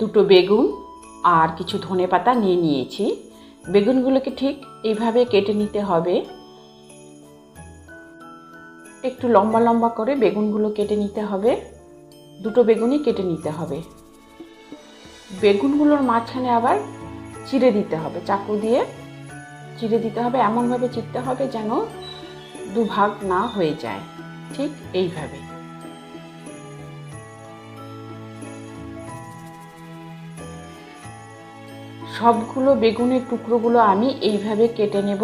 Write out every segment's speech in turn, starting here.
দুটো বেগুন আর কিছু ধনেপাতা নিয়ে নিয়েছি। বেগুনগুলোকে ঠিক এইভাবে কেটে নিতে হবে। একটু লম্বা লম্বা করে বেগুনগুলো কেটে নিতে হবে। দুটো বেগুনই কেটে নিতে হবে। বেগুনগুলোর মাঝখানে আবার চিড়ে দিতে হবে, চাকু দিয়ে চিড়ে দিতে হবে। এমনভাবে চিরতে হবে যেন দুভাগ না হয়ে যায়, ঠিক এইভাবে। সবগুলো বেগুনের টুকরোগুলো আমি এইভাবে কেটে নেব।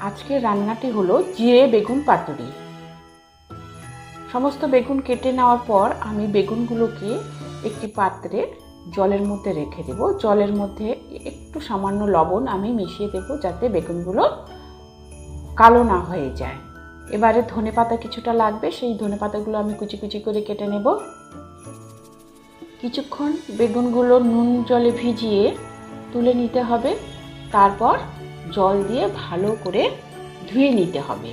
আজকের রান্নাটি হলো জিরে বেগুন পাতুরি। সমস্ত বেগুন কেটে নেওয়ার পর আমি বেগুনগুলোকে একটি পাত্রে জলের মধ্যে রেখে দেব। জলের মধ্যে একটু সামান্য লবণ আমি মিশিয়ে দেব যাতে বেগুনগুলো কালো না হয়ে যায়। এবারে ধনেপাতা কিছুটা লাগবে, সেই ধনেপাতাগুলো আমি কুচি কুচি করে কেটে নেব। কিছুক্ষণ বেগুনগুলো নুন জলে ভিজিয়ে তুলে নিতে হবে। তারপর জল দিয়ে ভালো করে ধুয়ে নিতে হবে।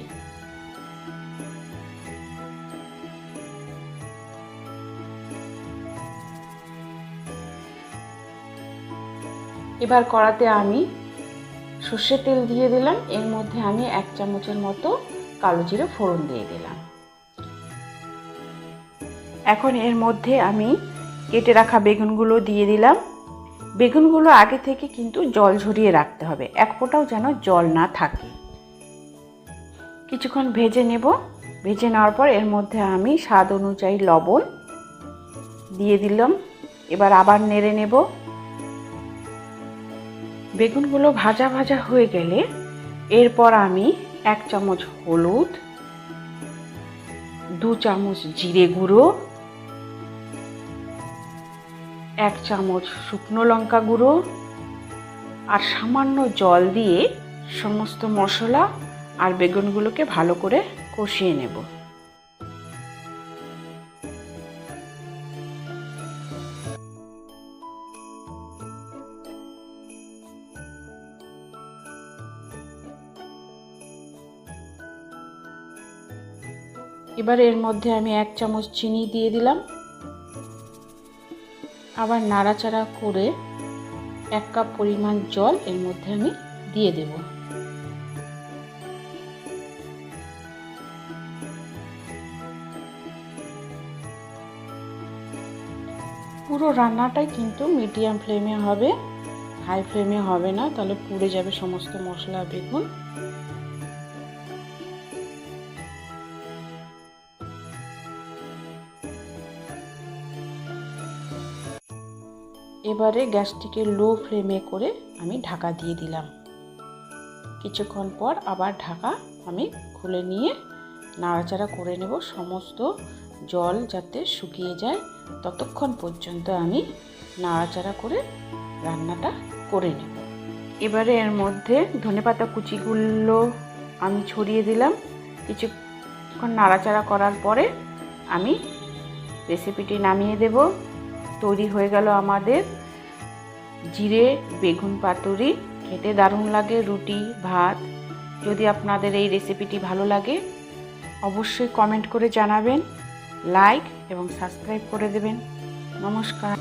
এবার কড়াতে আমি সর্ষের তেল দিয়ে দিলাম। এর মধ্যে আমি 1 চামচের মতো কালো জিরে ফোড়ন দিয়ে দিলাম। এখন এর মধ্যে আমি কেটে রাখা বেগুনগুলো দিয়ে দিলাম। বেগুনগুলো আগে থেকে কিন্তু জল ঝরিয়ে রাখতে হবে, এক ফোঁটাও যেন জল না থাকে। কিছুক্ষণ ভেজে নেব। ভেজে নেওয়ার পর এর মধ্যে আমি স্বাদ অনুযায়ী লবণ দিয়ে দিলাম। এবার আবার নেড়ে নেব। বেগুনগুলো ভাজা ভাজা হয়ে গেলে এরপর আমি 1 চামচ হলুদ, 2 চামচ জিরে গুঁড়ো, 1 চামচ শুকনো লঙ্কা গুঁড়ো আর সামান্য জল দিয়ে সমস্ত মশলা আর বেগুনগুলোকে ভালো করে কষিয়ে নেব। এবার এর মধ্যে আমি 1 চামচ চিনি দিয়ে দিলাম। আবার নাড়াচাড়া করে 1 কাপ পরিমাণ জল এর মধ্যে আমি দিয়ে দেব। পুরো রান্নাটাই কিন্তু মিডিয়াম ফ্লেমে হবে, হাই ফ্লেমে হবে না, তাহলে পুড়ে যাবে সমস্ত মশলা বেগুন। এবারে গ্যাসটিকে লো ফ্লেমে করে আমি ঢাকা দিয়ে দিলাম। কিছুক্ষণ পর আবার ঢাকা আমি খুলে নিয়ে নাড়াচাড়া করে নেব। সমস্ত জল যাতে শুকিয়ে যায় ততক্ষণ পর্যন্ত আমি নাড়াচাড়া করে রান্নাটা করে নেব। এবারে এর মধ্যে ধনেপাতা কুচিগুলো আমি ছড়িয়ে দিলাম। কিছুক্ষণ নাড়াচাড়া করার পরে আমি রেসিপিটি নামিয়ে দেব। তৈরি হয়ে গেল আমাদের জিরে বেগুন পাতুরি। খেতে দারুণ লাগে রুটি ভাত। যদি আপনাদের এই রেসিপিটি ভালো লাগে অবশ্যই কমেন্ট করে জানাবেন, লাইক এবং সাবস্ক্রাইব করে দেবেন। নমস্কার।